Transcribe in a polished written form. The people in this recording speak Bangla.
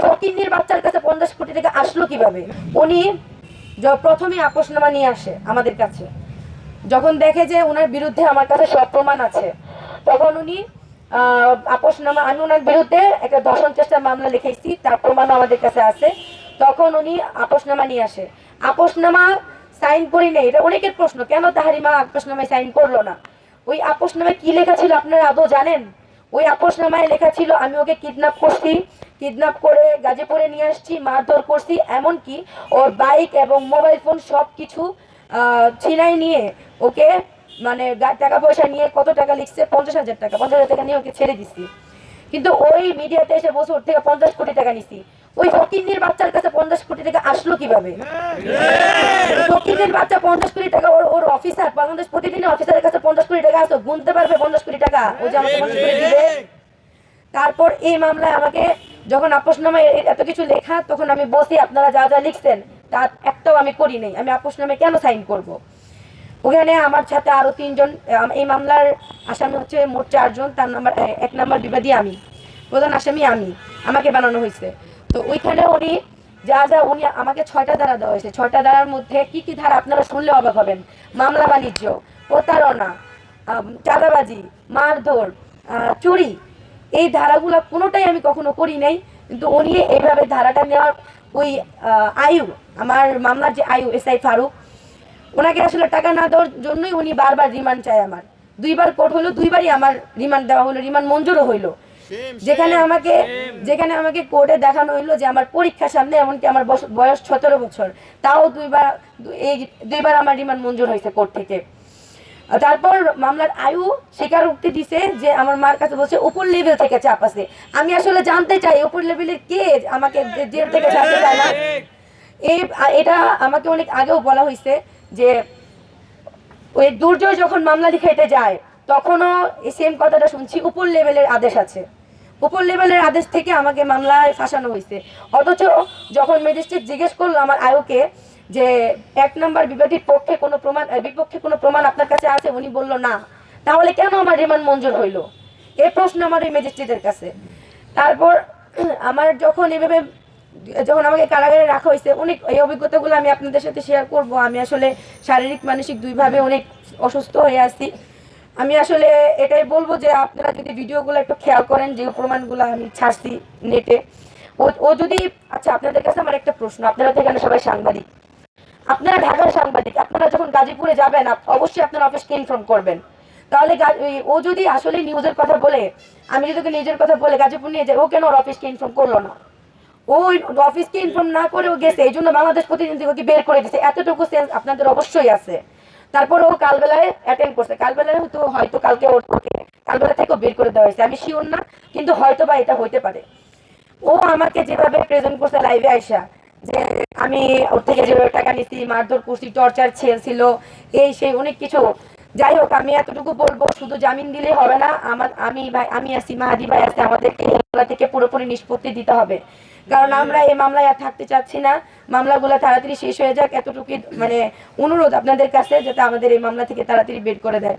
ফকিন্নির বাচ্চার কাছে 50 কোটি টাকা আসলো কিভাবে? উনি প্রথমে আপোষনামা নিয়ে আসে আমাদের কাছে। যখন দেখে যে ওনার বিরুদ্ধে আমার কাছে সব প্রমাণ আছে, তখন উনি আপোষনামা, আমি ওনার বিরুদ্ধে একটা ধর্ষণ চেষ্টার মামলা লিখেছি, তার প্রমাণও আমাদের কাছে আছে। তখন উনি আপোষনামা নিয়ে আসে। আপোষনামা সাইন করি নেই, এটা অনেকের প্রশ্ন, কেন তাহারিমা আপোষনামায় সাইন করলো না? ওই আপোষনামায় কি লেখা ছিল আপনারা আদৌ জানেন? ওই আপোষনামায় লেখা ছিল আমি ওকে কিডন্যাপ করছি, কিডন্যাপ করে গাজীপুরে নিয়ে আসছি, মারধর করছি, এমনকি ওর বাইক এবং মোবাইল ফোন সব কিছু ছিনাই নিয়ে ওকে, মানে টাকা পয়সা নিয়ে, কত টাকা লিখছে, 50,000 টাকা, 50,000 টাকা নিয়ে ওকে ছেড়ে দিছি। কিন্তু ওই মিডিয়াতে এসে বসে ওর থেকে 50 কোটি টাকা নিছি। ওই ফকিন্নির বাচ্চার কাছে 50 কোটি টাকা আসলো কিভাবে? ফকিন্নির বাচ্চা 50 কোটি টাকা, ওর অফিসার, বাংলাদেশ প্রতিদিনের অফিসারের কাছে 50 কোটি টাকা আছে, গুনতে পারবে 50 কোটি টাকা ও যে আমাকে 50 কোটি দিবে? তারপর এই মামলায় আমাকে যখন আপোষনামায় এত কিছু লেখা, তখন আমি বসি আপনারা যা যা লিখছেন তার একটাও আমি করি নাই, আমি আপোষনামায় কেন সাইন করব? ওখানে আমার সাথে আরো 3 জন, এই মামলার আসামি হচ্ছে মোট 4 জন। তার নাম্বার 1 নাম্বার বিবাদী আমি, প্রধান আসামি আমি, আমাকে বানানো হয়েছে। তো ওইখানে উনি যা যা, উনি আমাকে 6টা ধারা দেওয়া হয়েছে। 6টা ধারার মধ্যে কি কি ধারা আপনারা শুনলে অবাক হবেন। মামলা বাণিজ্য, প্রতারণা, চাঁদাবাজি, মারধর, চুরি, এই ধারাগুলো কোনোটাই আমি কখনো করি নাই। কিন্তু উনি এইভাবে ধারাটা নেওয়ার, ওই আয়ু, আমার মামলার যে আয়ু SI ফারুক, ওনাকে আসলে টাকা না দেওয়ার জন্যই উনি বারবার রিমান্ড চায় আমার। 2বার কোর্ট হলো, 2বারই আমার রিমান্ড দেওয়া হলো, রিমান্ড মঞ্জুরও হইলো। যেখানে আমাকে কোর্টে দেখানো হইলো যে আমার পরীক্ষার সামনে, এমনকি আমার বয়স 17 বছর, তাও 2বার আমার রিমান্ড মঞ্জুর হয়েছে কোর্ট থেকে। তারপর মামলার আয়ু স্বীকারোক্তি দিছে যে আমার মার কাছে বলছে উপর লেভেল থেকে চাপ আছে। আমি আসলে জানতে চাই উপর লেভেলের কে আমাকে জেল থেকে ছাড়তে চায় না। এটা আমাকে অনেক আগেও বলা হয়েছে যে ওই দুর্জয় যখন মামলা লিখাইতে যায়, তখনও সেম কথাটা শুনছি, উপর লেভেলের আদেশ আছে, উপর লেভেলের আদেশ থেকে আমাকে মামলায় ফাঁসানো হয়েছে। অথচ যখন ম্যাজিস্ট্রেট জিজ্ঞেস করলো আমার আয়ুকে যে 1 নাম্বার বিবাদীর পক্ষে কোনো প্রমাণ, বিপক্ষে কোনো প্রমাণ আপনার কাছে আছে, উনি বলল না। তাহলে কেন আমার রিমান্ড মঞ্জুর হইলো? এই প্রশ্ন আমার ওই ম্যাজিস্ট্রেটের কাছে। তারপর আমার যখন আমাকে কারাগারে রাখা হয়েছে, অনেক এই অভিজ্ঞতাগুলো আমি আপনাদের সাথে শেয়ার করব। আমি আসলে শারীরিক মানসিক দুইভাবে অনেক অসুস্থ হয়ে আছি। আমি আসলে এটাই বলবো যে আপনারা যদি ভিডিওগুলো একটু খেয়াল করেন, যে প্রমাণগুলো আমি ছাড়ছি নেটে, ও যদি, আচ্ছা আপনাদের কাছে আমার একটা প্রশ্ন, আপনারা তো এখানে সবাই সাংবাদিক, আপনারা ঢাকার সাংবাদিক, আপনারা যখন গাজীপুরে যাবেন অবশ্যই আপনারা অফিসকে ইনফর্ম করবেন। তাহলে ও যদি আসলে নিউজের কথা বলে, আমি যদি ওকে নিউজের কথা বলে গাজীপুর নিয়ে যাই, ও কেন ওর অফিসকে ইনফর্ম করলো না? ও অফিসকে ইনফর্ম না করেও গেছে, এই জন্য বাংলাদেশ প্রতিদিন থেকে বের করে দিচ্ছে। এতটুকু সেন্স আপনাদের অবশ্যই আছে। তারপর ও কালবেলায় অ্যাটেন্ড করছে, কালবেলায় হয়তো কালকে ওকে কালবেলা থেকেও বের করে দেওয়া হয়েছে, আমি শিওর না, কিন্তু হয়তো বা এটা হইতে পারে। ও আমাকে যেভাবে প্রেজেন্ট করছে লাইভে আইসা, যে আমি ওর থেকে যেভাবে টাকা নিচ্ছি, মারধর করছি, টর্চার ছিল, এই সেই অনেক কিছু। যাই হোক, আমি এতটুকু বলবো, শুধু জামিন দিলেই হবে না, আমি আছি, মাহাদি ভাই আছে, আমাদেরকে এই মামলা থেকে পুরোপুরি নিষ্পত্তি দিতে হবে। কারণ আমরা এই মামলায় আর থাকতে চাচ্ছি না, মামলাগুলো তাড়াতাড়ি শেষ হয়ে যাক, এতটুকু মানে অনুরোধ আপনাদের কাছে, যাতে আমাদের এই মামলা থেকে তাড়াতাড়ি বের করে দেয়।